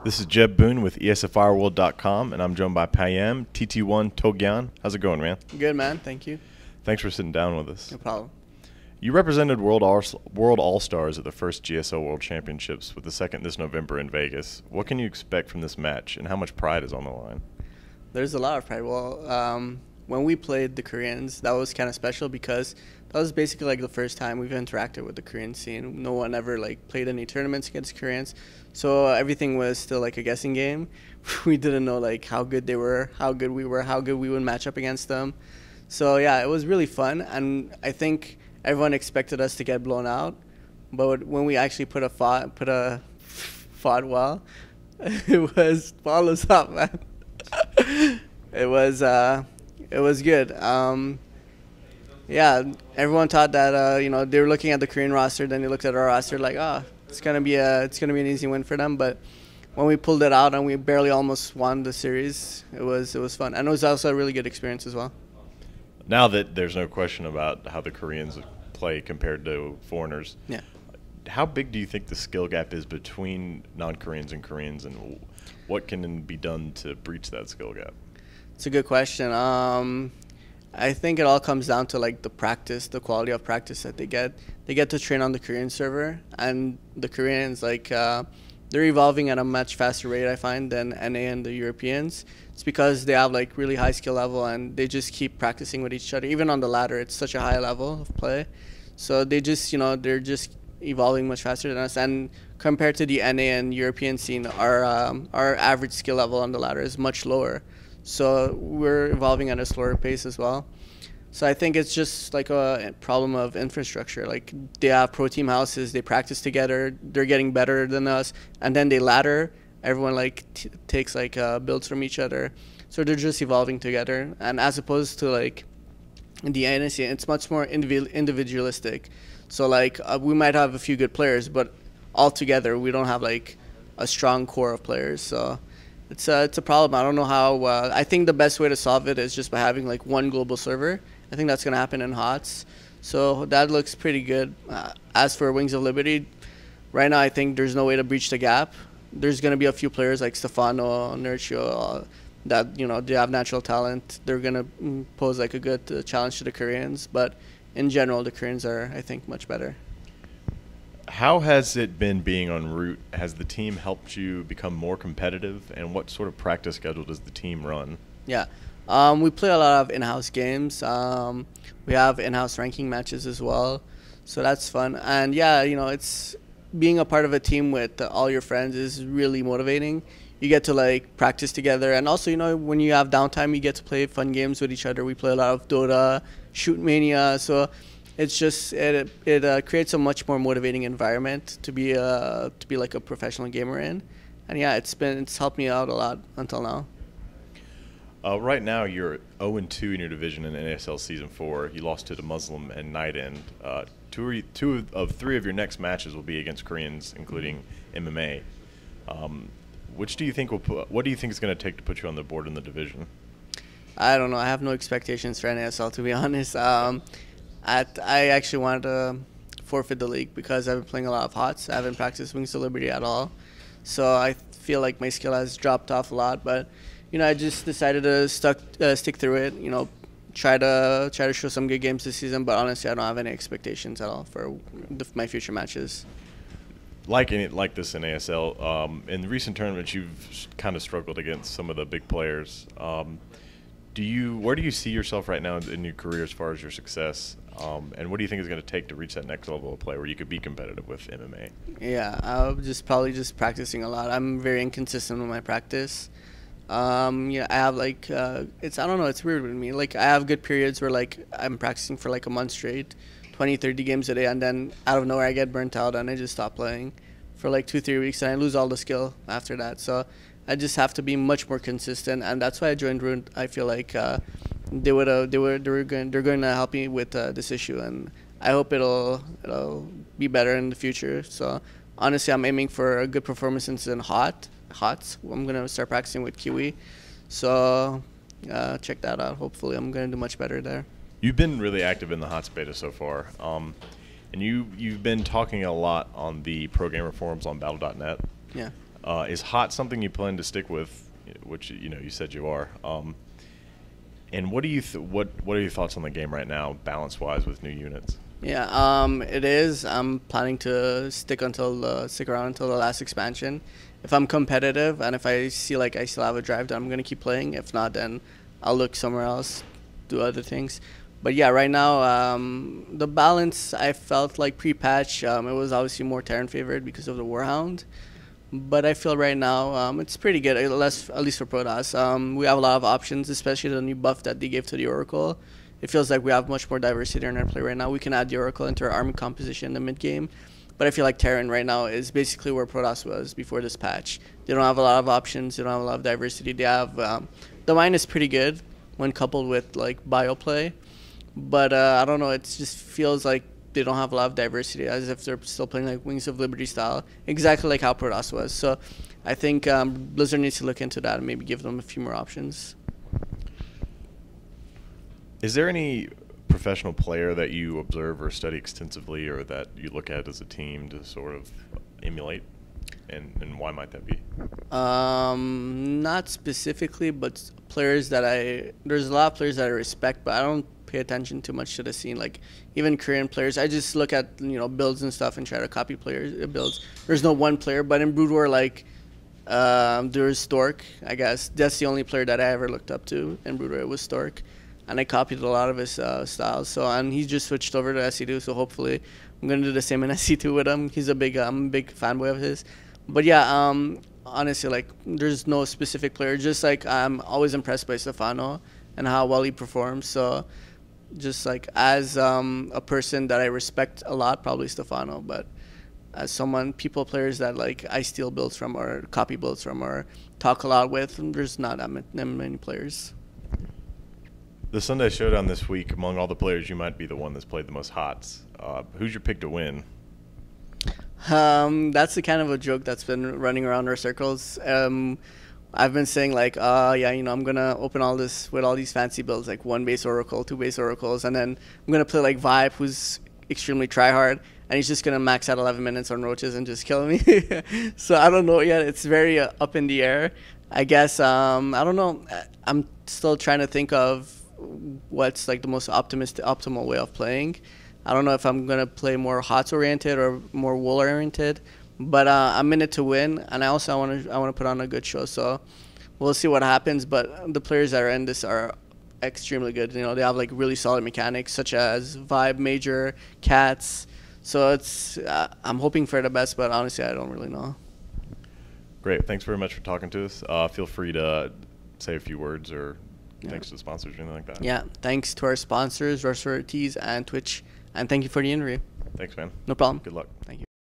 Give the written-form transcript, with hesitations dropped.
This is Jeb Boone with ESFIworld.com, and I'm joined by Payam, TT1, Togyan. How's it going, man? Good, man. Thank you. Thanks for sitting down with us. No problem. You represented World All-Stars at the first GSL World Championships with the second this November in Vegas. What can you expect from this match, and how much pride is on the line? There's a lot of pride. Well, when we played the Koreans, that was kind of special because that was basically like the first time we've interacted with the Korean scene. No one ever like played any tournaments against Koreans, so everything was still like a guessing game. We didn't know like how good they were, how good we were, how good we would match up against them. So yeah, it was really fun, and I think everyone expected us to get blown out, but when we actually fought well, it was follows up, man. It was good. Yeah, everyone thought that they were looking at the Korean roster, then they looked at our roster like, it's gonna be an easy win for them. But when we pulled it out and we barely almost won the series, it was fun, and it was also a really good experience as well. Now that there's no question about how the Koreans play compared to foreigners, yeah, how big do you think the skill gap is between non-Koreans and Koreans, and what can be done to breach that skill gap? It's a good question. I think it all comes down to like the practice, the quality of practice that they get. They get to train on the Korean server, and the Koreans they're evolving at a much faster rate, I find, than NA and the Europeans. It's because they have like really high skill level, and they just keep practicing with each other. Even on the ladder, it's such a high level of play. So they just, they're just evolving much faster than us. And compared to the NA and European scene, our average skill level on the ladder is much lower. So we're evolving at a slower pace as well. So I think it's just like a problem of infrastructure. Like they have pro team houses, they practice together, they're getting better than us, and then they ladder. Everyone takes builds from each other. So they're just evolving together. And as opposed to like in the NSC, it's much more individualistic. So we might have a few good players, but altogether we don't have like a strong core of players. So it's a problem. I don't know how. I think the best way to solve it is just by having like one global server. I think that's going to happen in HOTS. So that looks pretty good. As for Wings of Liberty, right now I think there's no way to breach the gap. There's going to be a few players like Stefano, Nercio, that they have natural talent. They're going to pose like a good challenge to the Koreans. But in general, the Koreans are, I think, much better. How has it been being en route? Has the team helped you become more competitive, and what sort of practice schedule does the team run? Yeah, we play a lot of in-house games. We have in-house ranking matches as well, so that's fun. And yeah, it's being a part of a team with all your friends is really motivating. You get to practice together, and also when you have downtime, you get to play fun games with each other. We play a lot of Dota, Shoot Mania, so it's just it creates a much more motivating environment to be like a professional gamer in, and yeah, it's helped me out a lot until now. Right now, you're 0-2 in your division in NASL Season 4. You lost to the Muslim and Night End. Two of three of your next matches will be against Koreans, including MMA. What do you think is going to take to put you on the board in the division? I don't know. I have no expectations for NASL, to be honest. I actually wanted to forfeit the league because I've been playing a lot of HOTS. I haven't practiced Wings of Liberty at all. So I feel like my skill has dropped off a lot. But, I just decided to stick through it, try to show some good games this season. But honestly, I don't have any expectations at all for my future matches. Like this in ASL, in recent tournaments, you've kind of struggled against some of the big players. Where do you see yourself right now in your career as far as your success? And what do you think is going to take to reach that next level of play where you could be competitive with MMA? Yeah, I'll probably just practicing a lot. I'm very inconsistent with my practice. I have I don't know, it's weird with me. I have good periods where I'm practicing for a month straight, 20, 30 games a day, and then out of nowhere I get burnt out and I just stop playing for 2-3 weeks and I lose all the skill after that. So I just have to be much more consistent, and that's why I joined Ruined. I feel like they're going to help me with this issue, and I hope it'll be better in the future. So honestly, I'm aiming for a good performances in HOTS. I'm gonna start practicing with Kiwi, so check that out. Hopefully, I'm gonna do much better there. You've been really active in the HOTS beta so far, and you've been talking a lot on the pro gamer forums on Battle.net. Yeah. Is hot something you plan to stick with, which you said you are? And what are your thoughts on the game right now, balance-wise, with new units? Yeah, it is. I'm planning to stick around until the last expansion. If I'm competitive and if I see like I still have a drive, then I'm gonna keep playing. If not, then I'll look somewhere else, do other things. But yeah, right now, the balance I felt like pre-patch, it was obviously more Terran favored because of the Warhound. But I feel right now it's pretty good, at least for Protoss. We have a lot of options, especially the new buff that they gave to the Oracle. It feels like we have much more diversity in our play right now. We can add the Oracle into our army composition in the mid game. But I feel like Terran right now is basically where Protoss was before this patch. They don't have a lot of options. They don't have a lot of diversity. They have the mine is pretty good when coupled with like bio play. But I don't know. It just feels like they don't have a lot of diversity, as if they're still playing like Wings of Liberty style, exactly like how Protoss was. So I think Blizzard needs to look into that and maybe give them a few more options. Is there any professional player that you observe or study extensively, or that you look at as a team to sort of emulate, and why might that be? Not specifically, but players that there's a lot of players that I respect, but I don't pay attention too much to the scene. Like even Korean players, I just look at builds and stuff and try to copy players builds. There's no one player, but in Brood War, like there's Stork. I guess that's the only player that I ever looked up to in Brood War. It was Stork, and I copied a lot of his styles. So and he just switched over to SC2. So hopefully I'm gonna do the same in SC2 with him. He's I'm a big fanboy of his. But yeah, honestly, like there's no specific player. Just like I'm always impressed by Stefano and how well he performs. So just like as a person that I respect a lot, probably Stefano. But as people players that like I steal builds from or copy builds from or talk a lot with, there's not that many players. The Sunday Showdown this week, among all the players, you might be the one that's played the most hots. Who's your pick to win? That's the kind of a joke that's been running around our circles. I've been saying like, yeah, I'm gonna open all this with all these fancy builds, like 1 base Oracle, 2 base Oracles, and then I'm gonna play like Vibe, who's extremely tryhard, and he's just gonna max out 11 minutes on roaches and just kill me. So I don't know yet. It's very up in the air. I guess I don't know. I'm still trying to think of what's like the most optimal way of playing. I don't know if I'm gonna play more HOTS oriented or more wool oriented, but I'm in it to win, and I want to put on a good show. So we'll see what happens. But the players that are in this are extremely good. They have like really solid mechanics such as Vibe, Major, Cats. So it's I'm hoping for the best, but honestly I don't really know. Great, thanks very much for talking to us. Feel free to say a few words or thanks to the sponsors or anything like that. Yeah, thanks to our sponsors, Rush Tees and Twitch, and thank you for the interview. Thanks, man. No problem. Good luck. Thank you.